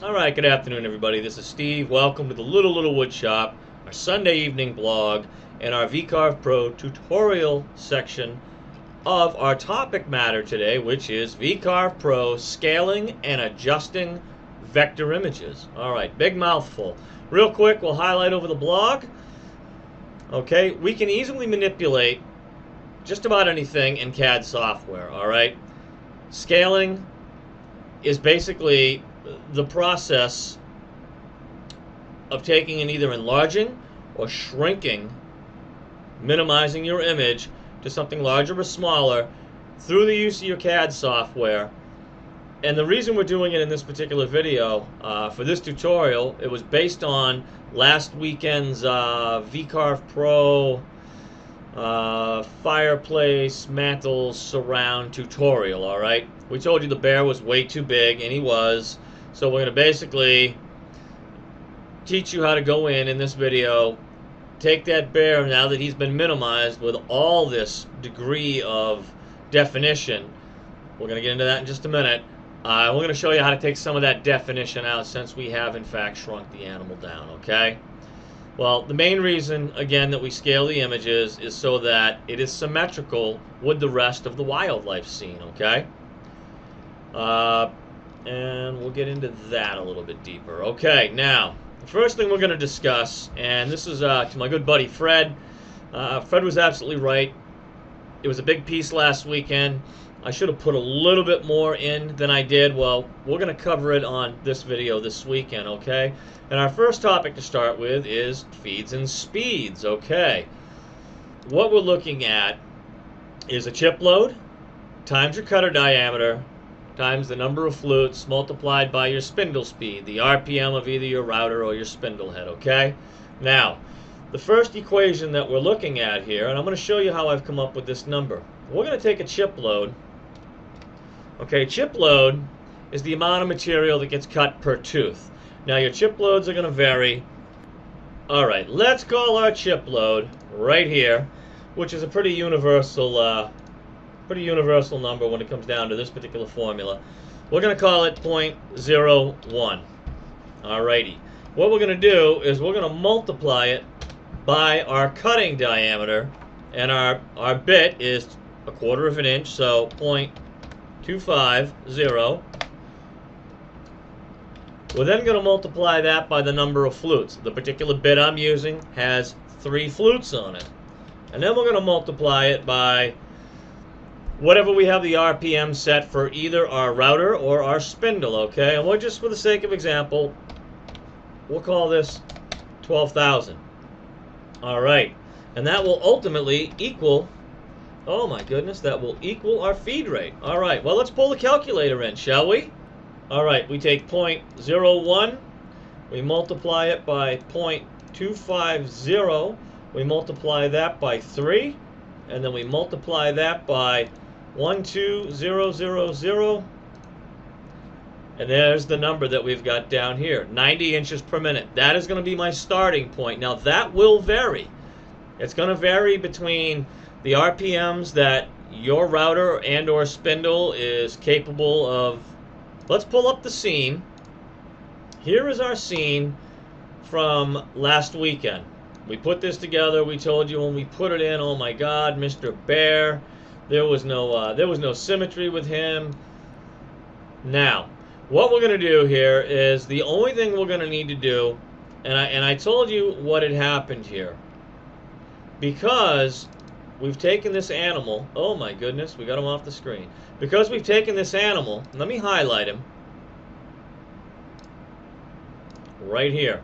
Alright, good afternoon everybody. This is Steve. Welcome to the Little Wood Shop, our Sunday evening blog, and our Vcarve Pro tutorial section of our topic matter today, which is Vcarve Pro scaling and adjusting vector images. Alright, big mouthful. Real quick, we'll highlight over the blog. Okay, we can easily manipulate just about anything in CAD software, alright? Scaling is basically the process of taking and either enlarging or shrinking, minimizing your image to something larger or smaller through the use of your CAD software. And the reason we're doing it in this particular video, for this tutorial, it was based on last weekend's Vcarve Pro fireplace mantle surround tutorial. Alright, we told you the bear was way too big, and he was. So we're going to basically teach you how to go in this video, take that bear now that he's been minimized with all this degree of definition. We're going to get into that in just a minute. We're going to show you how to take some of that definition out since we have in fact shrunk the animal down, okay? Well, the main reason, again, that we scale the images is so that it is symmetrical with the rest of the wildlife scene, okay? And we'll get into that a little bit deeper. Okay, now, the first thing we're going to discuss, and this is to my good buddy Fred. Fred was absolutely right. It was a big piece last weekend. I should have put a little bit more in than I did. Well, we're going to cover it on this video this weekend, okay? And our first topic to start with is feeds and speeds, okay? What we're looking at is a chip load times your cutter diameter times the number of flutes multiplied by your spindle speed, the RPM of either your router or your spindle head, okay? Now, the first equation that we're looking at here, and I'm going to show you how I've come up with this number. We're going to take a chip load. Okay, chip load is the amount of material that gets cut per tooth. Now, your chip loads are going to vary. All right, let's call our chip load right here, which is a pretty universal number when it comes down to this particular formula. We're going to call it 0.01. Alrighty. What we're going to do is we're going to multiply it by our cutting diameter, and our bit is 1/4 of an inch, so 0.250. We're then going to multiply that by the number of flutes. The particular bit I'm using has 3 flutes on it. And then we're going to multiply it by whatever we have the RPM set for either our router or our spindle, okay? And we're just, for the sake of example, we'll call this 12,000. All right. And that will ultimately equal, oh my goodness, that will equal our feed rate. All right. Well, let's pull the calculator in, shall we? All right. We take 0.01. We multiply it by 0.250. We multiply that by 3. And then we multiply that by 12000, and there's the number that we've got down here, 90 inches per minute. That is going to be my starting point. Now that will vary. It's going to vary between the RPMs that your router and or spindle is capable of. Let's pull up the scene. Here is our scene from last weekend. We put this together. We told you when we put it in, oh my God, Mr. Bear, there was no symmetry with him. Now, what we're going to do here is the only thing we're going to need to do, and I told you what had happened here, because we've taken this animal. Oh my goodness, we got him off the screen. Because we've taken this animal. Let me highlight him right here.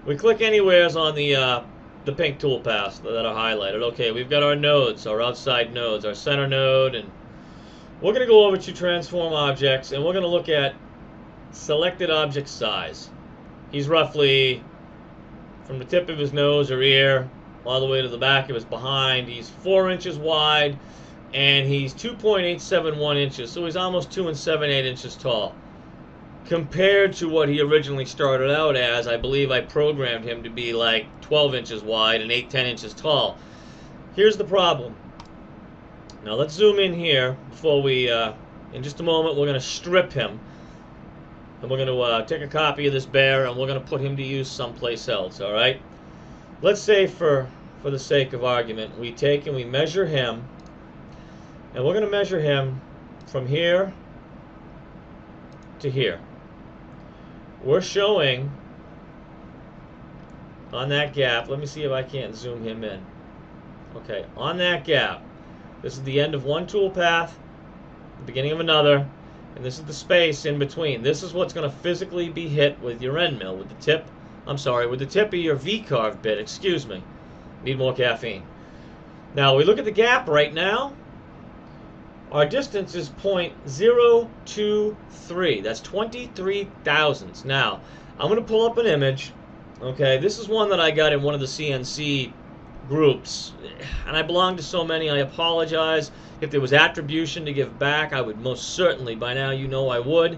We click anywheres on the pink toolpaths that are highlighted. Okay, we've got our nodes, our outside nodes, our center node, and we're going to go over to transform objects, and we're going to look at selected object size. He's roughly from the tip of his nose or ear all the way to the back of his behind. He's 4 inches wide, and he's 2.871 inches, so he's almost 2 7/8 inches tall. Compared to what he originally started out as, I believe I programmed him to be like 12 inches wide and 8-10 inches tall. Here's the problem. Now let's zoom in here before we, in just a moment, we're going to strip him. and we're going to take a copy of this bear, and we're going to put him to use someplace else, all right? Let's say, for the sake of argument, we take and we measure him, and we're going to measure him from here to here. We're showing on that gap, let me see if I can't zoom him in. Okay, on that gap, this is the end of one tool path, the beginning of another, and this is the space in between. This is what's going to physically be hit with your end mill, with the tip, with the tip of your Vcarve bit, excuse me. Need more caffeine. Now, we look at the gap right now. Our distance is 0.023. That's 23 thousandths. Now, I'm going to pull up an image. Okay, this is one that I got in one of the CNC groups, and I belong to so many. I apologize. If there was attribution to give back, I would most certainly, by now you know I would.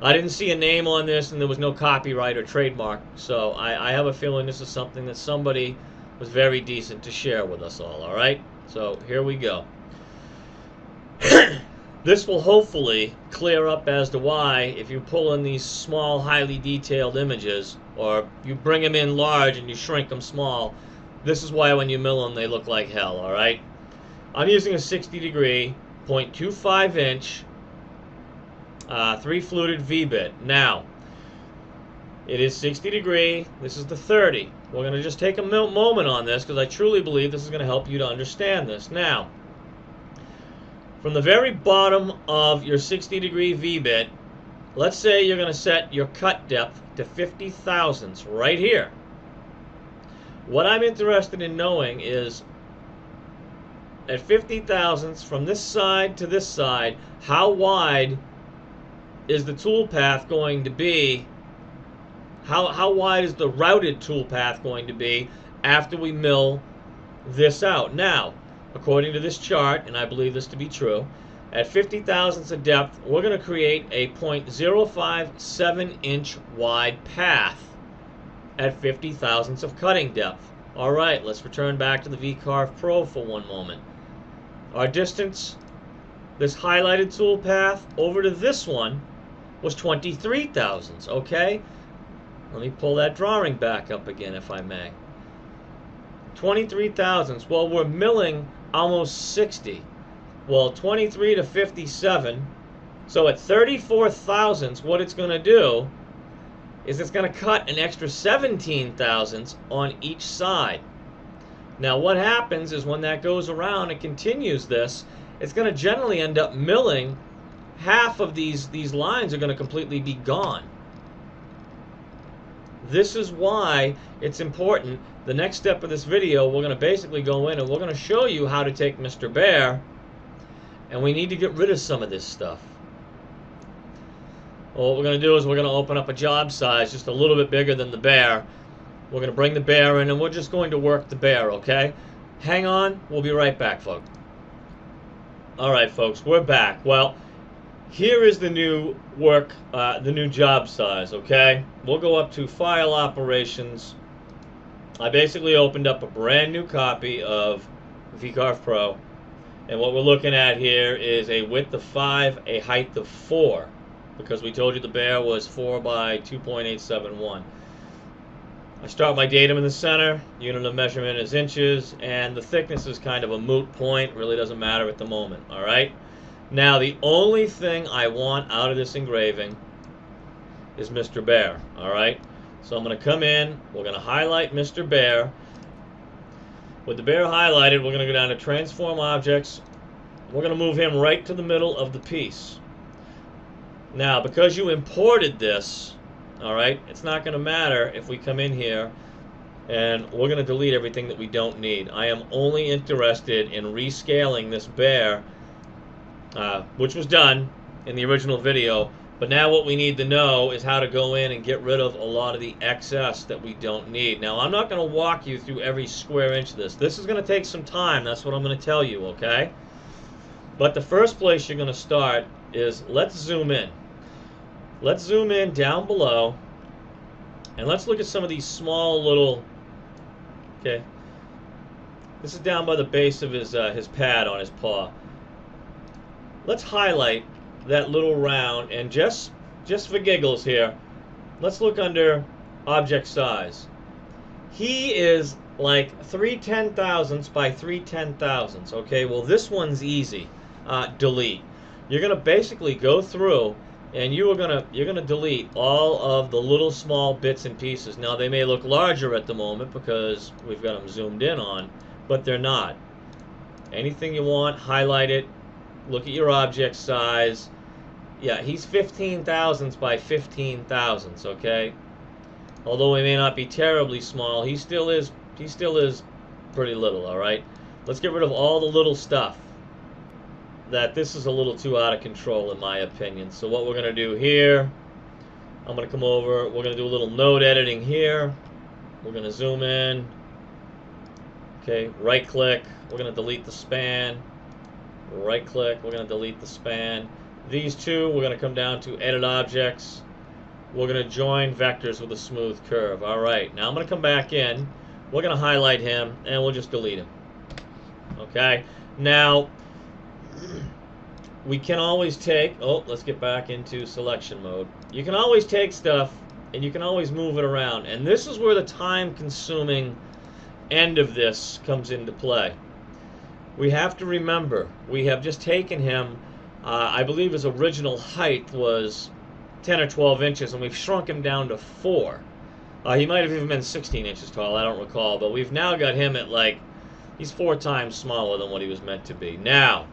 I didn't see a name on this, and there was no copyright or trademark, so I have a feeling this is something that somebody was very decent to share with us all right? So here we go. This will hopefully clear up as to why, if you pull in these small, highly detailed images, or you bring them in large and you shrink them small, this is why when you mill them they look like hell, alright? I'm using a 60 degree, 0.25 inch, 3-fluted V-bit. Now, it is 60 degree, this is the 30. We're going to just take a moment on this because I truly believe this is going to help you to understand this. Now, from the very bottom of your 60 degree V-bit, let's say you're going to set your cut depth to 50 thousandths right here. What I'm interested in knowing is, at 50 thousandths from this side to this side, how wide is the tool path going to be? How wide is the routed tool path going to be after we mill this out? Now, according to this chart, and I believe this to be true, at 50 thousandths of depth, we're going to create a 0.057 inch wide path at 50 thousandths of cutting depth. All right, let's return back to the Vcarve Pro for one moment. Our distance, this highlighted tool path over to this one, was 23 thousandths, okay? Let me pull that drawing back up again, if I may. 23 thousandths. Well, we're milling almost 60. Well, 23 to 57. So at 34 thousandths, what it's going to do is it's going to cut an extra 17 thousandths on each side. Now, what happens is when that goes around and continues this, it's going to generally end up milling. Half of these lines are going to completely be gone. This is why it's important. The next step of this video, we're going to basically go in and we're going to show you how to take Mr. Bear, and we need to get rid of some of this stuff. Well, what we're going to do is we're going to open up a job size just a little bit bigger than the bear. We're going to bring the bear in and we're just going to work the bear, okay? Hang on, we'll be right back, folks. Alright, folks, we're back. Well, here is the new the new job size, okay? We'll go up to File Operations. I basically opened up a brand new copy of Vcarve Pro, and what we're looking at here is a width of 5, a height of 4, because we told you the bear was 4 by 2.871. I start my datum in the center, unit of measurement is inches, and the thickness is kind of a moot point, really doesn't matter at the moment, alright? Now, the only thing I want out of this engraving is Mr. Bear, alright? So I'm going to come in, we're going to highlight Mr. Bear. With the bear highlighted, we're going to go down to Transform Objects. We're going to move him right to the middle of the piece. Now, because you imported this, alright, it's not going to matter if we come in here and we're going to delete everything that we don't need. I am only interested in rescaling this bear, which was done in the original video, but now what we need to know is how to go in and get rid of a lot of the excess that we don't need. Now, I'm not going to walk you through every square inch of this. This is going to take some time, that's what I'm going to tell you, okay? But the first place you're going to start is, let's zoom in. Let's zoom in down below, and let's look at some of these small little, okay, this is down by the base of his pad on his paw. Let's highlight that little round and just just for giggles here, let's look under object size. He is like 3 10,000ths by 3 10,000ths. Okay, well this one's easy. Delete. You're gonna basically go through and you're gonna delete all of the little small bits and pieces. Now they may look larger at the moment because we've got them zoomed in on, but they're not. Anything you want, highlight it. Look at your object size. Yeah, he's 15,000ths by 15,000ths. Okay. Although he may not be terribly small, he still is pretty little, all right? Let's get rid of all the little stuff. This is a little too out of control in my opinion. So what we're going to do here, I'm going to come over, we're going to do a little node editing here. We're going to zoom in. Okay, right click, we're going to delete the span. Right click, we're going to delete the span. These two, we're going to come down to edit objects. We're going to join vectors with a smooth curve. All right, now I'm going to come back in. We're going to highlight him, and we'll just delete him. Okay, now we can always take, let's get back into selection mode. You can always take stuff, and you can always move it around. And this is where the time-consuming end of this comes into play. We have to remember, we have just taken him, I believe his original height was 10 or 12 inches, and we've shrunk him down to 4. He might have even been 16 inches tall, I don't recall, but we've now got him at like, he's 4 times smaller than what he was meant to be. Now,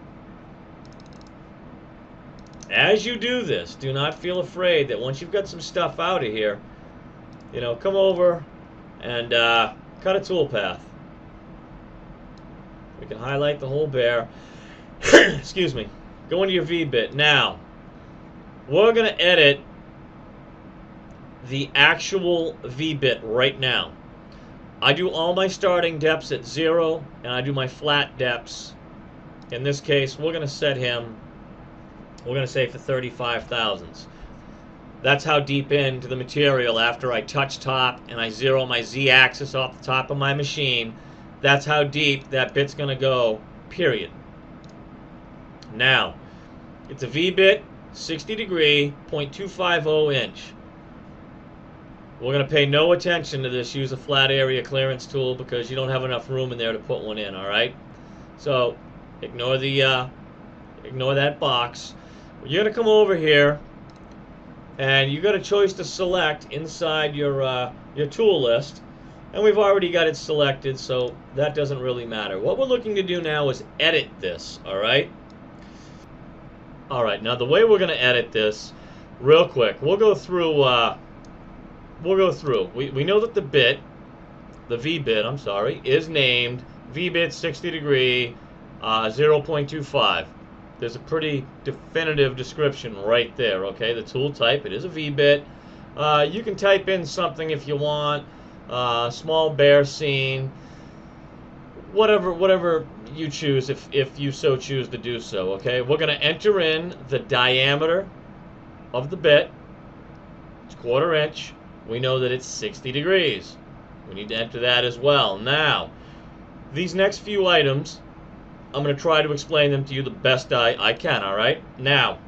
as you do this, do not feel afraid that once you've got some stuff out of here, you know, come over and cut a toolpath. We can highlight the whole bear. Excuse me. Go into your V-bit. Now, we're going to edit the actual V-bit right now. I do all my starting depths at 0, and I do my flat depths. In this case, we're going to set him, we're going to say for 35 thousandths. That's how deep into the material after I touch top and I zero my Z-axis off the top of my machine. That's how deep that bit's going to go, period. Now, it's a V-bit, 60 degree, 0.250 inch. We're going to pay no attention to this. Use a flat area clearance tool because you don't have enough room in there to put one in, all right? So, ignore that box. You're going to come over here, and you got a choice to select inside your tool list. And we've already got it selected, so that doesn't really matter. What we're looking to do now is edit this, all right? All right, now the way we're going to edit this, real quick, we'll go through, we know that the V-bit, I'm sorry, is named V-bit 60 degree 0.25. There's a pretty definitive description right there, okay? The tool type, it is a V-bit. You can type in something if you want. Small bear scene, whatever you choose if you so choose to do so, okay? We're going to enter in the diameter of the bit. It's 1/4 inch. We know that it's 60 degrees. We need to enter that as well. Now, these next few items, I'm going to try to explain them to you the best I can, all right? Now,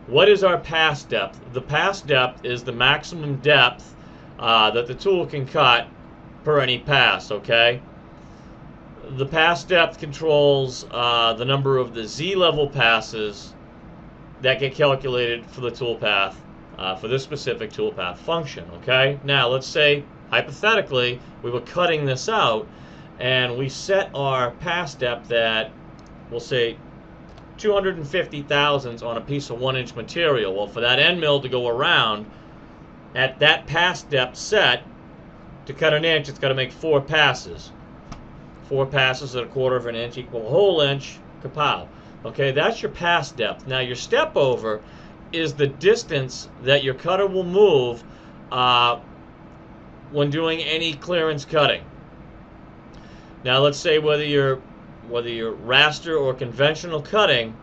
what is our pass depth? The pass depth is the maximum depth that the tool can cut per any pass, okay? The pass depth controls the number of the Z-level passes that get calculated for the toolpath, for this specific toolpath function, okay? Now, let's say, hypothetically, we were cutting this out, and we set our pass depth at, we'll say, 250 thousandths on a piece of 1-inch material. Well, for that end mill to go around, at that pass depth set, to cut an inch, it's got to make 4 passes. 4 passes at 1/4 inch equal a whole inch, kapow. Okay, that's your pass depth. Now your step over is the distance that your cutter will move when doing any clearance cutting. Now let's say whether you're raster or conventional cutting,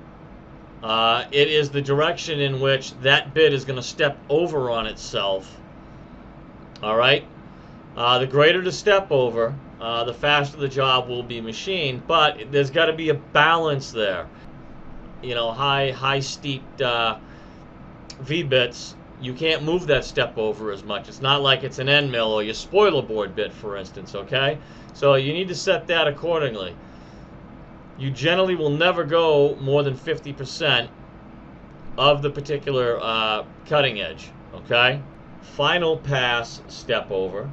it is the direction in which that bit is going to step over on itself. All right? The greater the step over, the faster the job will be machined, but there's got to be a balance there. You know, high steeped V-bits, you can't move that step over as much. It's not like it's an end mill or your spoiler board bit, for instance, okay? So you need to set that accordingly. You generally will never go more than 50% of the particular cutting edge, okay? Final pass step over.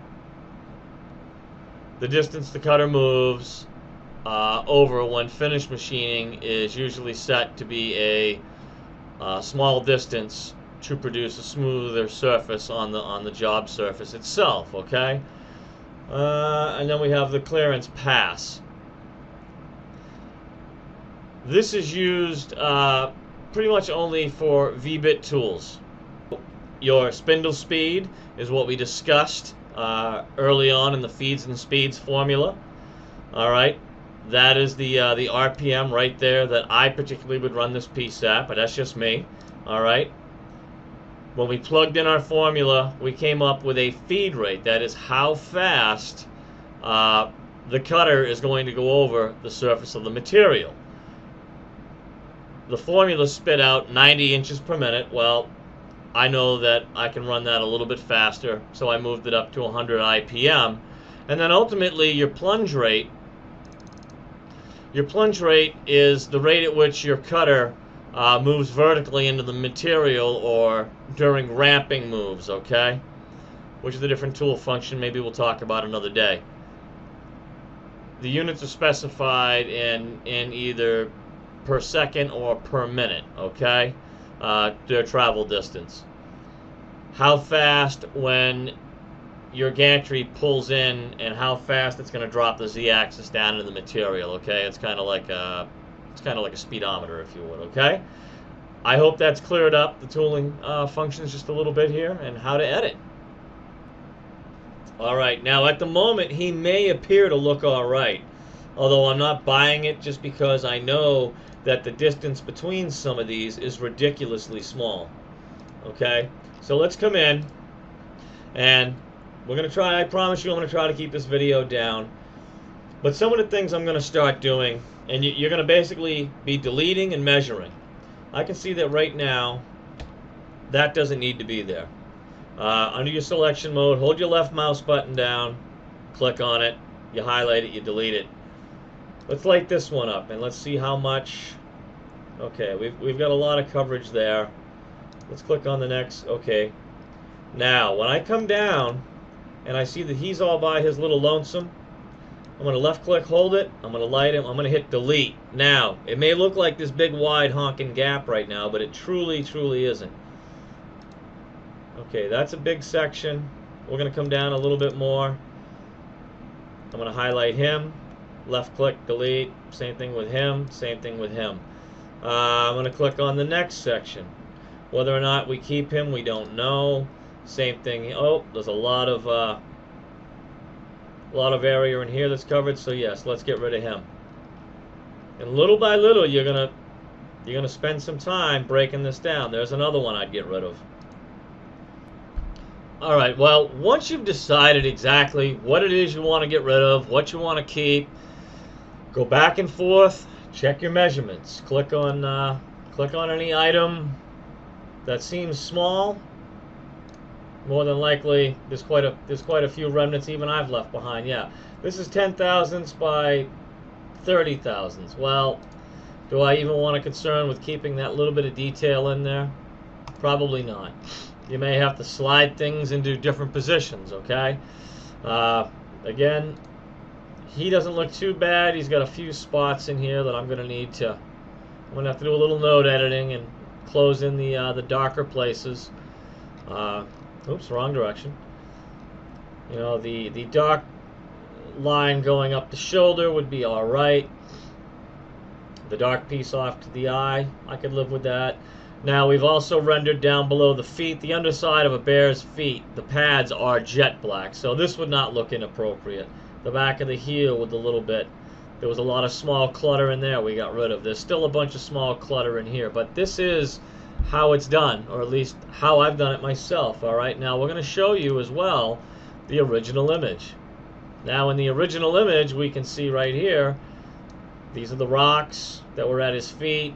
The distance the cutter moves over when finished machining is usually set to be a small distance to produce a smoother surface on the job surface itself, okay? And then we have the clearance pass. This is used pretty much only for V-bit tools. Your spindle speed is what we discussed early on in the feeds and speeds formula. All right, that is the RPM right there that I particularly would run this piece at, but that's just me. All right. When we plugged in our formula, we came up with a feed rate. That is how fast the cutter is going to go over the surface of the material. The formula spit out 90 inches per minute. Well, I know that I can run that a little bit faster, so I moved it up to 100 IPM. And then ultimately your plunge rate is the rate at which your cutter moves vertically into the material or during ramping moves, okay? Which is a different tool function maybe we'll talk about another day. The units are specified in either per second or per minute, okay? Their travel distance. How fast when your gantry pulls in and how fast it's going to drop the z-axis down into the material, okay? It's kind of like a speedometer, if you would, okay? I hope that's cleared up the tooling functions just a little bit here and how to edit. All right, now at the moment he may appear to look all right, although I'm not buying it just because I know that the distance between some of these is ridiculously small. Okay, so let's come in and we're going to try, I promise you I'm going to try to keep this video down. But some of the things I'm going to start doing, and you're going to basically be deleting and measuring. I can see that right now that doesn't need to be there. Under your selection mode, hold your left mouse button down, click on it, you highlight it, you delete it. Let's light this one up and let's see how much. Okay, we've got a lot of coverage there. Let's click on the next. Okay, now when I come down and I see that he's all by his little lonesome, I'm going to left click, hold it, I'm going to light him, I'm going to hit delete. Now it may look like this big wide honking gap right now, but it truly isn't. Okay, that's a big section. We're going to come down a little bit more. I'm going to highlight him, left click, delete, same thing with him, same thing with him. I'm going to click on the next section. Whether or not we keep him, we don't know. Same thing. Oh, there's a lot of area in here that's covered, so yes, let's get rid of him. And little by little, you're gonna spend some time breaking this down. There's another one I'd get rid of. All right, well, once you've decided exactly what it is you want to get rid of, what you want to keep, go back and forth, check your measurements. Click on any item that seems small. More than likely, there's quite a few remnants even I've left behind. Yeah, this is 10 thousandths by 30 thousandths. Well, do I even want to concern with keeping that little bit of detail in there? Probably not. You may have to slide things into different positions, okay? Again, he doesn't look too bad. He's got a few spots in here that I'm going to have to do a little node editing and close in the darker places. Oops, wrong direction. You know, the dark line going up the shoulder would be all right. The dark piece off to the eye, I could live with that. Now we've also rendered down below the feet, the underside of a bear's feet. The pads are jet black, so this would not look inappropriate. The back of the heel with a little bit. There was a lot of small clutter in there we got rid of. There's still a bunch of small clutter in here, but this is how it's done, or at least how I've done it myself. All right, now we're going to show you as well the original image. Now in the original image, we can see right here, these are the rocks that were at his feet.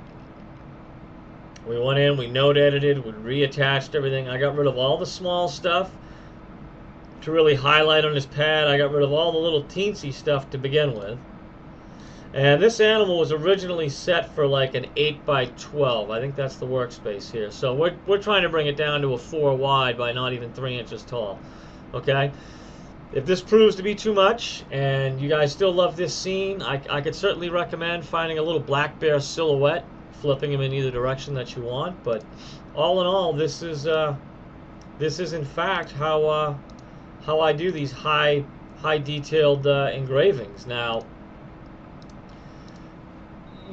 We went in, we node edited, we reattached everything. I got rid of all the small stuff to really highlight on his pad. I got rid of all the little teensy stuff to begin with. And this animal was originally set for like an 8 by 12. I think that's the workspace here. So we're trying to bring it down to a 4 wide by not even 3 inches tall. Okay? If this proves to be too much and you guys still love this scene, I could certainly recommend finding a little black bear silhouette, flipping him in either direction that you want. But all in all, this is in fact how I do these high detailed engravings. Now,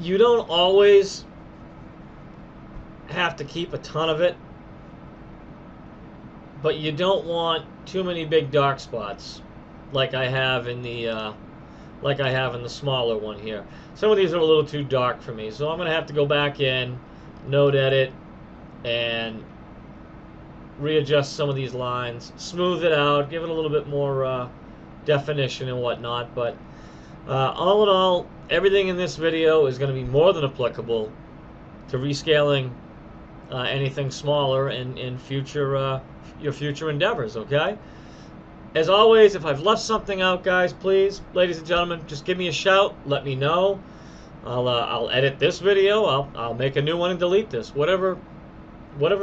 you don't always have to keep a ton of it, but you don't want too many big dark spots like I have in the smaller one here. Some of these are a little too dark for me, so I'm going to have to go back in, node edit, and readjust some of these lines, smooth it out, give it a little bit more definition and whatnot. But all in all, everything in this video is going to be more than applicable to rescaling anything smaller in your future endeavors, okay? As always, if I've left something out, guys, please, ladies and gentlemen, just give me a shout. Let me know. I'll edit this video. I'll make a new one and delete this. Whatever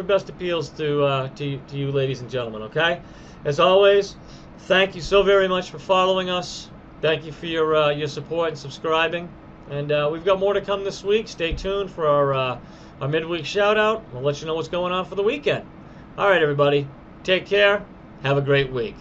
best appeals to you, ladies and gentlemen, okay? As always, thank you so very much for following us. Thank you for your support and subscribing. And we've got more to come this week. Stay tuned for our midweek shout-out. We'll let you know what's going on for the weekend. All right, everybody. Take care. Have a great week.